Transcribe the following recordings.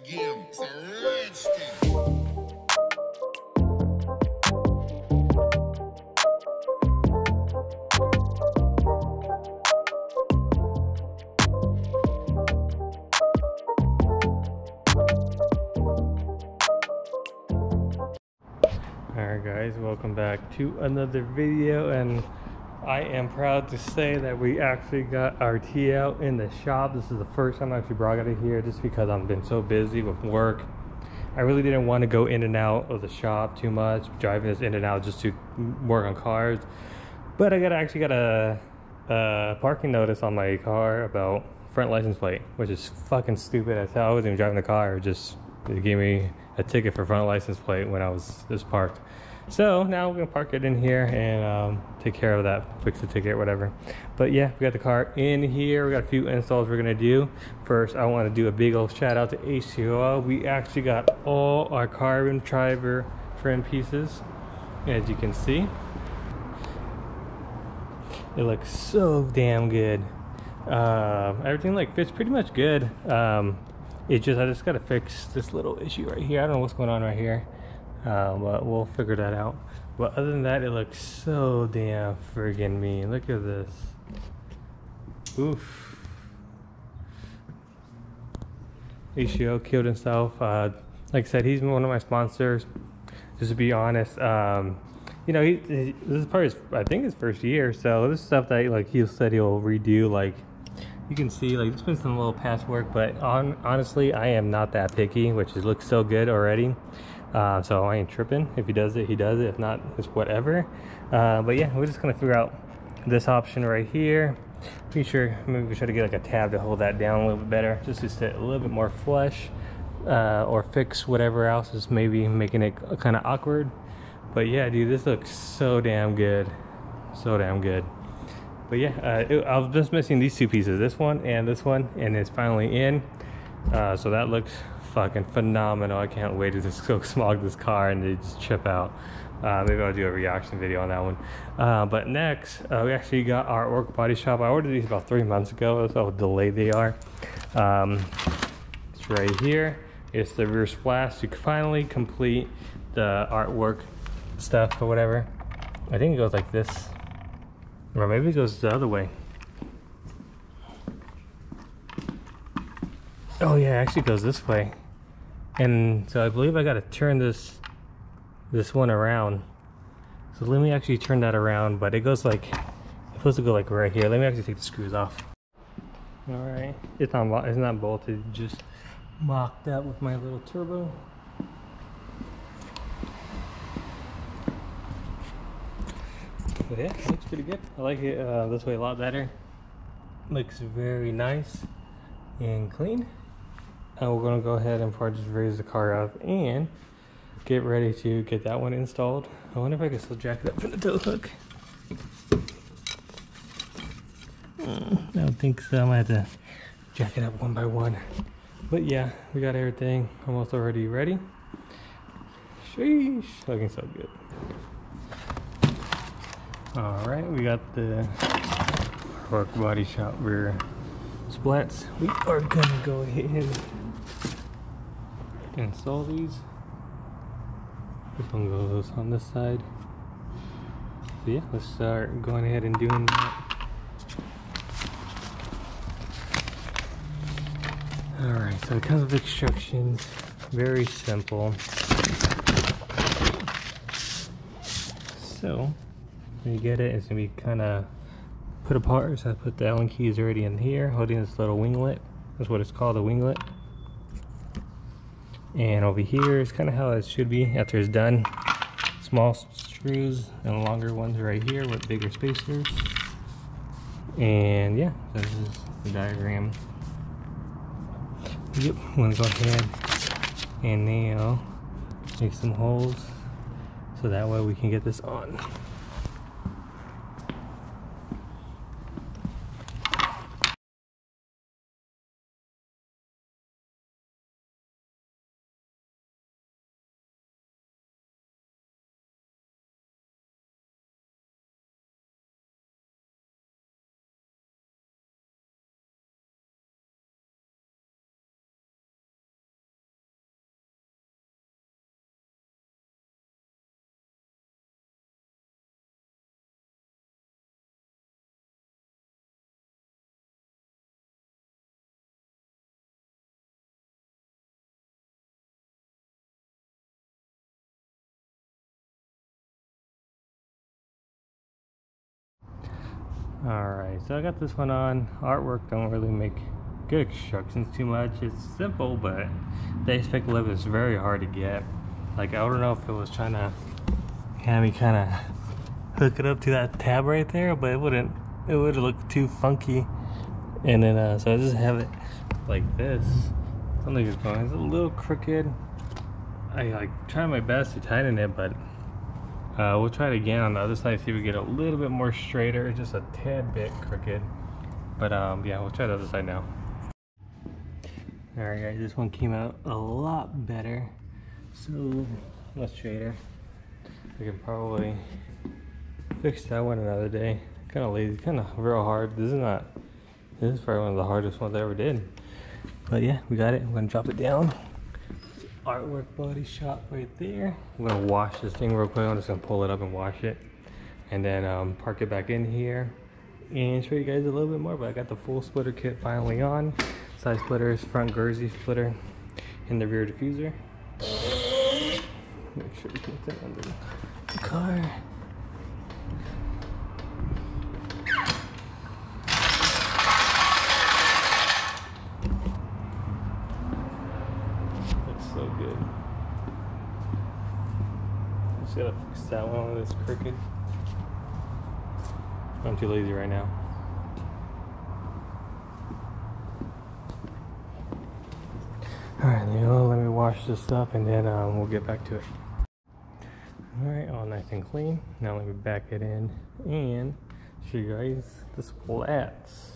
game. It's a rich thing. Alright guys, welcome back to another video, and I am proud to say that we actually got our tea out in the shop. This is the first time I actually brought it here just because I've been so busy with work. I really didn't want to go in and out of the shop too much, driving this in and out just to work on cars. But I actually got a parking notice on my car about front license plate, which is fucking stupid as hell. I wasn't even driving the car, just they gave me a ticket for front license plate when I was just parked. So now we're gonna park it in here and take care of that, fix the ticket, whatever. But yeah, we got the car in here. We got a few installs we're gonna do. First, I want to do a big old shout out to Acura. We actually got all our carbon fiber trim pieces, as you can see. It looks so damn good. Everything like fits pretty much good. I just gotta fix this little issue right here. I don't know what's going on right here, but we'll figure that out. But other than that, it looks so damn friggin' mean. Look at this. Oof. HCO killed himself. Like I said, he's one of my sponsors. Just to be honest, you know, this is probably I think his first year. So this is stuff that like he said he'll redo. Like you can see, like there's been some little patchwork, but honestly, I am not that picky, which looks so good already. So I ain't tripping. If he does it, he does it. If not, it's whatever. But yeah, we're just gonna figure out this option right here. Pretty sure maybe we should get like a tab to hold that down a little bit better, just to sit a little bit more flush, or fix whatever else is maybe making it kind of awkward. But yeah, dude, this looks so damn good, so damn good. But yeah, I was just missing these two pieces, this one, and it's finally in. So that looks fucking phenomenal. I can't wait to just go smog this car and they just chip out. Maybe I'll do a reaction video on that one. But next, we actually got our BodyShop. I ordered these about 3 months ago. That's how delayed they are. It's right here. It's the rear Spatts. You can finally complete the artwork stuff or whatever. I think it goes like this, or maybe it goes the other way. Oh yeah, it actually goes this way. And so I believe I gotta turn this one around. So let me actually turn that around, but it goes like, it's supposed to go like right here. Let me actually take the screws off. All right, it's not bolted, just mocked up with my little turbo. But yeah, it looks pretty good. I like it this way a lot better. Looks very nice and clean. And we're gonna go ahead and probably just raise the car up and get ready to get that one installed. I wonder if I can still jack it up from the tow hook. I don't think so. I'm gonna have to jack it up one by one. But yeah, we got everything almost already ready. Sheesh, looking so good. All right, we got the BodyShop rear Spatts. We are gonna go ahead and install these. This one goes on this side. So yeah, let's start going ahead and doing that. All right, so it comes with instructions. Very simple. So when you get it, it's gonna be kind of put apart. So I put the Allen keys already in here, holding this little winglet. That's what it's called, a winglet. And over here is kind of how it should be after it's done. Small screws and longer ones right here with bigger spacers. And yeah, so this is the diagram. Yep, I'm gonna go ahead and nail, make some holes so that way we can get this on. Alright, so I got this one on. Artwork don't really make good instructions too much. It's simple, but the aspect level is very hard to get. Like, I don't know if it was trying to have me kind of hook it up to that tab right there, but it wouldn't. It would look too funky. And then, so I just have it like this. Something is going. It's a little crooked. I like try my best to tighten it, but we'll try it again on the other side. See if we get a little bit more straighter, just a tad bit crooked. But yeah, we'll try the other side now. All right, guys, this one came out a lot better. So much straighter. I can probably fix that one another day. Kind of lazy, kind of real hard. This is probably one of the hardest ones I ever did. But yeah, we got it. I'm gonna drop it down. Artwork BodyShop right there. I'm gonna wash this thing real quick. I'm just gonna pull it up and wash it, and then park it back in here and show you guys a little bit more. But I got the full splitter kit finally on. Side splitters, front Jersey splitter, and the rear diffuser. Make sure we get that under the car. So good. Just gotta fix that one when it's crooked. I'm too lazy right now. Alright, let me wash this up and then we'll get back to it. Alright, all nice and clean. Now let me back it in and show you guys the Spatts.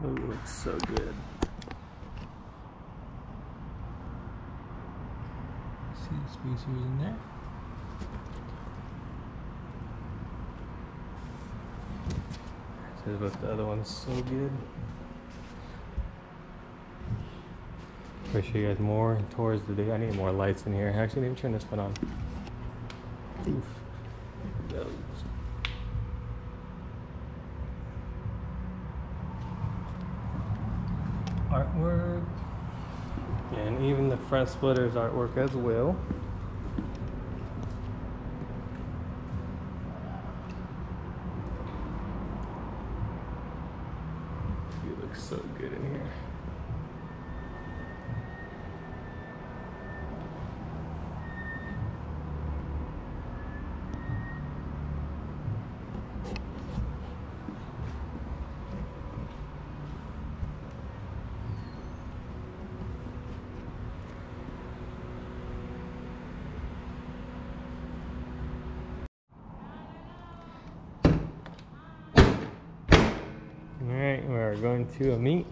Oh, it looks so good. See the spacers in there? Says about the other one's so good. I'll show you guys more towards the day. I need more lights in here. Actually, let me turn this one on. Oof. Those. Artwork, and even the front splitters artwork as well. It looks so good in here. Alright, we're going to a meet.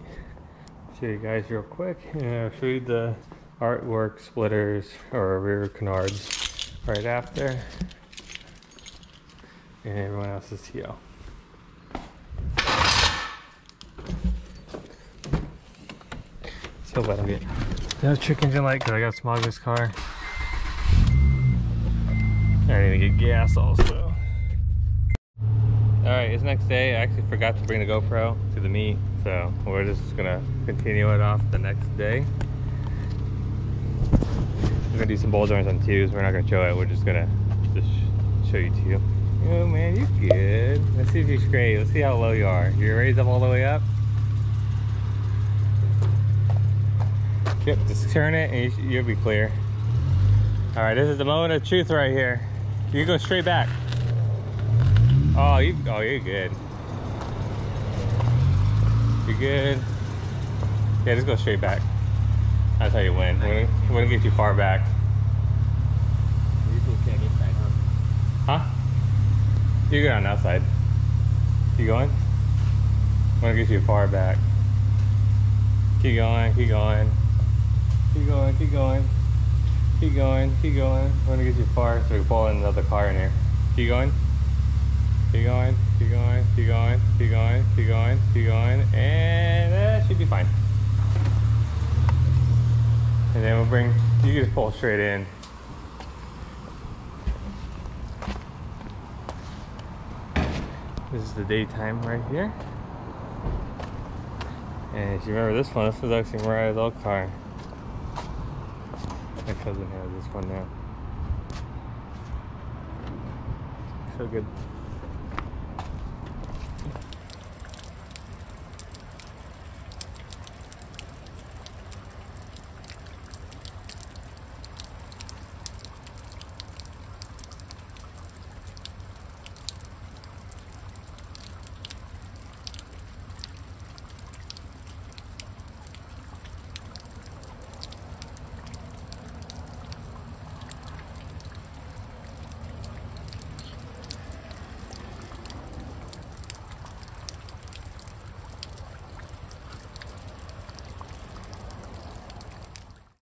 Show you guys real quick, and I'll show you the artwork splitters or rear canards right after, and everyone else's TL. So glad I'm getting no check engine light because I got smog this car. I need to get gas also. Alright, it's next day. I actually forgot to bring the GoPro to the meet, so we're just gonna continue it off the next day. We're gonna do some bowl joints on twos. We're not gonna show it. We're just gonna show you too. Oh man, you're good. Let's see if you're straight. Let's see how low you are. You're raised up all the way up. Yep, just turn it and you'll be clear. All right, this is the moment of truth right here. You go straight back. Oh, you're good. You're good. Yeah, just go straight back. That's how you win. We wouldn't get you far back. You can't get side, huh? Huh? You're good on that side. Keep going. I want to get you far back. Keep going, keep going. Keep going, keep going. Keep going, keep going. I want to get you far so we can pull in another car in here. Keep going. Keep going, keep going, keep going, keep going, keep going, keep going. And that should be fine. And then we'll bring, you can just pull straight in. This is the daytime right here. And if you remember this one, this was actually Mariah's old car. My cousin has this one now. So good.